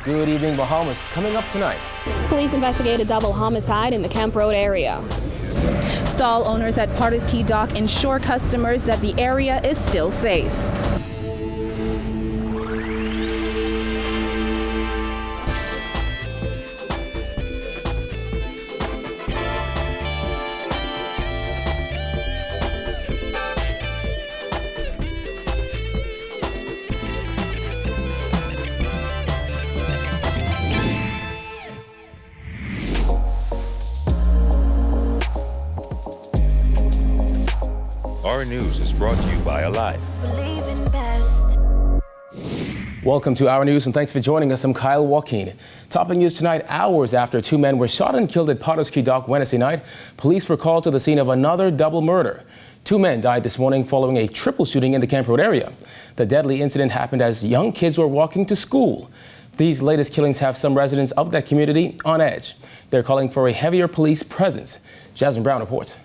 Good evening, Bahamas. Coming up tonight. Police investigate a double homicide in the Kemp Road area. Stall owners at Potters Key Dock ensure customers that the area is still safe. Our news is brought to you by Alive. Welcome to Our News and thanks for joining us. I'm Kyle Joaquin. Topping news tonight, hours after two men were shot and killed at Potters Key Dock Wednesday night, police were called to the scene of another double murder. Two men died this morning following a triple shooting in the Kemp Road area. The deadly incident happened as young kids were walking to school. These latest killings have some residents of that community on edge. They're calling for a heavier police presence. Jasmine Brown reports.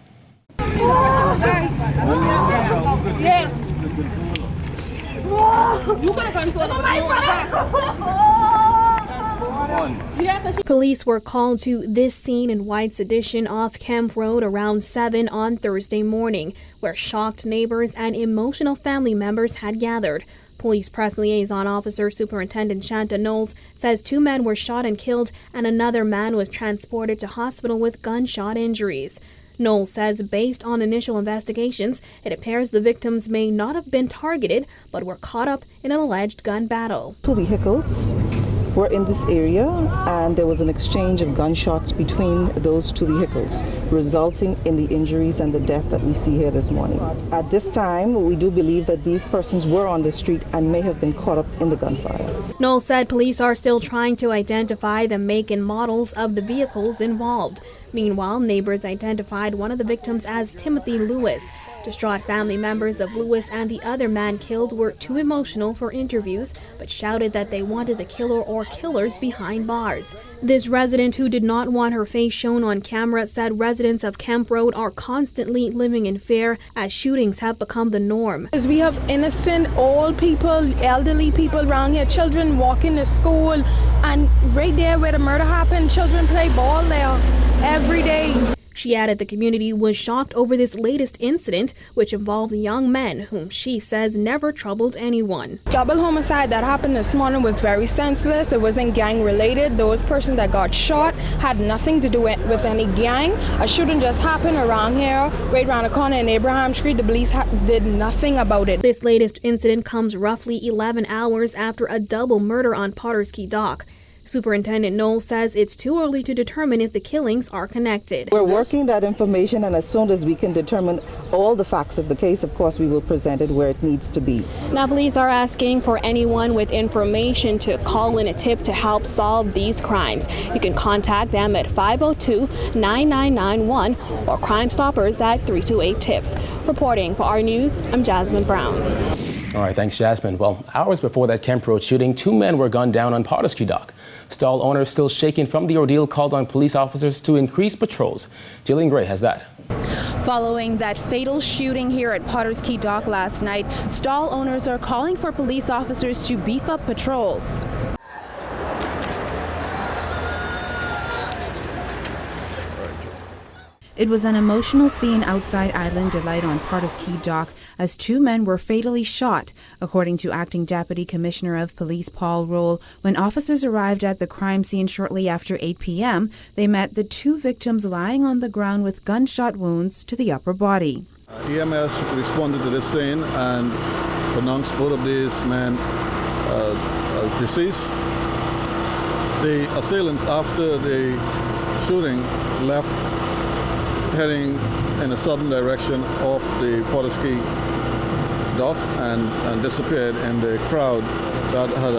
Police were called to this scene in White's Addition off Kemp Road around 7 on Thursday morning, where shocked neighbors and emotional family members had gathered. Police Press Liaison Officer Superintendent Shanta Knowles says two men were shot and killed and another man was transported to hospital with gunshot injuries. Knowles says based on initial investigations, it appears the victims may not have been targeted, but were caught up in an alleged gun battle. Two vehicles were in this area and there was an exchange of gunshots between those two vehicles, resulting in the injuries and the death that we see here this morning. At this time, we do believe that these persons were on the street and may have been caught up in the gunfire. Knowles said police are still trying to identify the make and models of the vehicles involved. Meanwhile, neighbors identified one of the victims as Timothy Lewis. Distraught family members of Lewis and the other man killed were too emotional for interviews, but shouted that they wanted the killer or killers behind bars. This resident, who did not want her face shown on camera, said residents of Kemp Road are constantly living in fear as shootings have become the norm. We have innocent old people, elderly people around here, children walking to school, and right there where the murder happened, children play ball there every day. She added the community was shocked over this latest incident, which involved young men whom she says never troubled anyone. Double homicide that happened this morning was very senseless. It wasn't gang related. Those persons that got shot had nothing to do with any gang. A shooting just happened around here, right around the corner in Abraham Street. The police did nothing about it. This latest incident comes roughly 11 hours after a double murder on Potters Key Dock. Superintendent Knowles says it's too early to determine if the killings are connected. We're working that information, and as soon as we can determine all the facts of the case, of course, we will present it where it needs to be. Now, police are asking for anyone with information to call in a tip to help solve these crimes. You can contact them at 502-9991 or Crime Stoppers at 328-TIPS. Reporting for Our News, I'm Jasmine Brown. All right, thanks, Jasmine. Well, hours before that Kemp Road shooting, two men were gunned down on Potters Key Dock. Stall owners, still shaken from the ordeal, called on police officers to increase patrols. Jillian Gray has that. Following that fatal shooting here at Potters Key Dock last night, stall owners are calling for police officers to beef up patrols. It was an emotional scene outside Island Delight on Potters Key Dock as two men were fatally shot, according to Acting Deputy Commissioner of Police Paul Roll. When officers arrived at the crime scene shortly after 8 p.m., they met the two victims lying on the ground with gunshot wounds to the upper body. EMS responded to this scene and pronounced both of these men as deceased. The assailants, after the shooting, left heading in a southern direction off the Potters Key Dock and disappeared in the crowd that had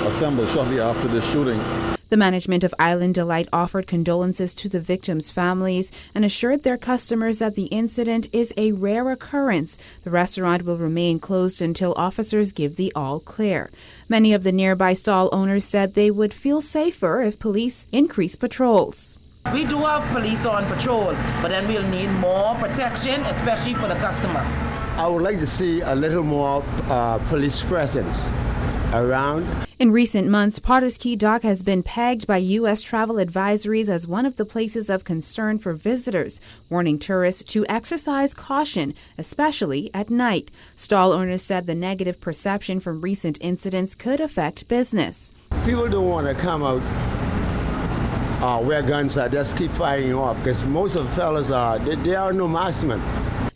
assembled shortly after the shooting. The management of Island Delight offered condolences to the victims' families and assured their customers that the incident is a rare occurrence. The restaurant will remain closed until officers give the all clear. Many of the nearby stall owners said they would feel safer if police increase patrols. We do have police on patrol, but then we'll need more protection, especially for the customers. I would like to see a little more police presence around. In recent months, Potter's Key Dock has been pegged by U.S. travel advisories as one of the places of concern for visitors, warning tourists to exercise caution, especially at night. Stall owners said the negative perception from recent incidents could affect business. People don't want to come out where guns are, just keep firing off, because most of the fellas they are no marksmen.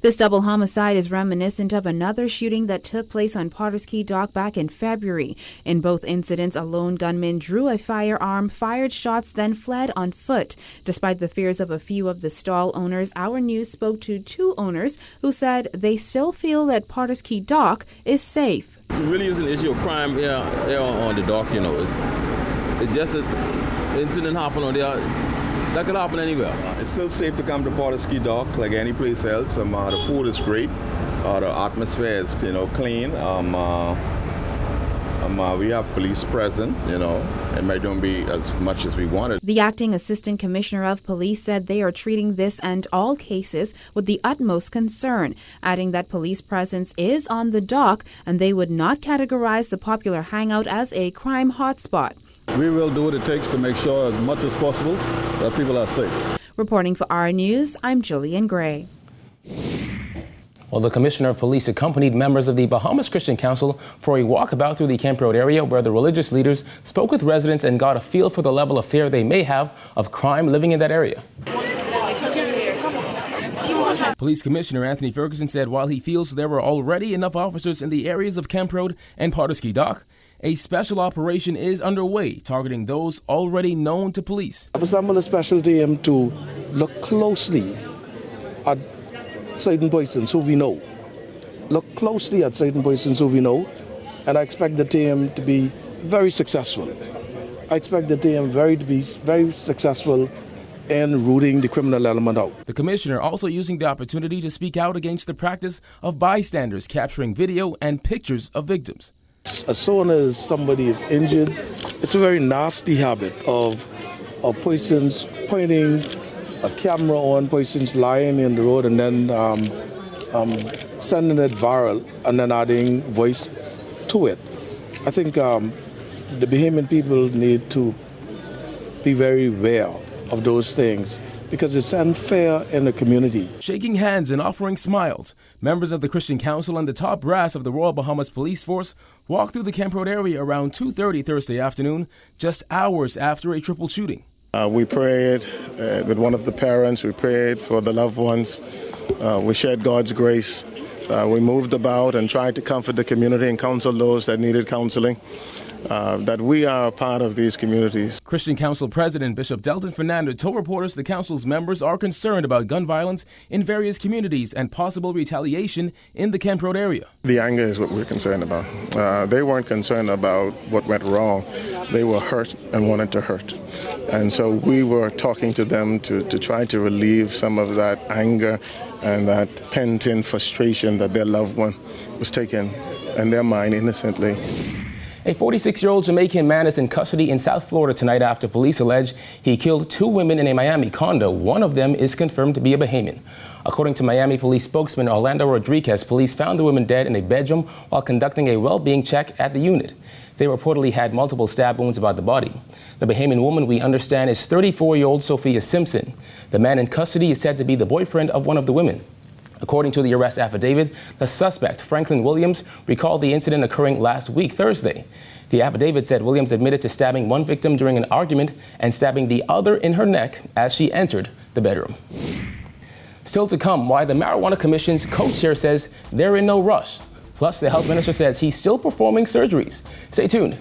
This double homicide is reminiscent of another shooting that took place on Potter's Key Dock back in February. In both incidents, a lone gunman drew a firearm, fired shots, then fled on foot. Despite the fears of a few of the stall owners, Our News spoke to two owners who said they still feel that Potter's Key Dock is safe. It really is an issue of crime here on the dock, you know. It's just an incident happened on there. That could happen anywhere. It's still safe to come to Potter's Key Dock like any place else. The food is great. The atmosphere is, clean. We have police present, It might not be as much as we wanted. The acting assistant commissioner of police said they are treating this and all cases with the utmost concern, adding that police presence is on the dock and they would not categorize the popular hangout as a crime hotspot. We will do what it takes to make sure as much as possible that people are safe. Reporting for Our News, I'm Julian Gray. Well, the Commissioner of Police accompanied members of the Bahamas Christian Council for a walkabout through the Kemp Road area where the religious leaders spoke with residents and got a feel for the level of fear they may have of crime living in that area. Police Commissioner Anthony Ferguson said while he feels there were already enough officers in the areas of Kemp Road and Potter's Key Dock, a special operation is underway targeting those already known to police. I've assembled a special team to look closely at certain persons who we know. And I expect the team to be very successful. to be very successful in rooting the criminal element out. The commissioner also using the opportunity to speak out against the practice of bystanders capturing video and pictures of victims. As soon as somebody is injured, it's a very nasty habit of persons pointing a camera on persons lying in the road and then sending it viral and then adding voice to it. I think the Bahamian people need to be very aware of those things because it's unfair in the community. Shaking hands and offering smiles, members of the Christian Council and the top brass of the Royal Bahamas Police Force walked through the Kemp Road area around 2:30 Thursday afternoon, just hours after a triple shooting. We prayed with one of the parents. We prayed for the loved ones. We shared God's grace. We moved about and tried to comfort the community and counsel those that needed counseling. That we are a part of these communities. Christian Council President Bishop DELTON Fernander told reporters the council's members are concerned about gun violence in various communities and possible retaliation in the Kemp Road area. The anger is what we're concerned about. They weren't concerned about what went wrong. They were hurt and wanted to hurt. And so we were talking to them to try to relieve some of that anger and that pent-in frustration that their loved one was taken in their mind innocently. A 46-year-old Jamaican man is in custody in South Florida tonight after police allege he killed two women in a Miami condo. One of them is confirmed to be a Bahamian. According to Miami police spokesman Orlando Rodriguez, police found the women dead in a bedroom while conducting a well-being check at the unit. They reportedly had multiple stab wounds about the body. The Bahamian woman, we understand, is 34-year-old Sophia Simpson. The man in custody is said to be the boyfriend of one of the women. According to the arrest affidavit, the suspect, Franklin Williams, recalled the incident occurring last week, Thursday. The affidavit said Williams admitted to stabbing one victim during an argument and stabbing the other in her neck as she entered the bedroom. Still to come, why the Marijuana Commission's co-chair says they're in no rush. Plus, the health minister says he's still performing surgeries. Stay tuned.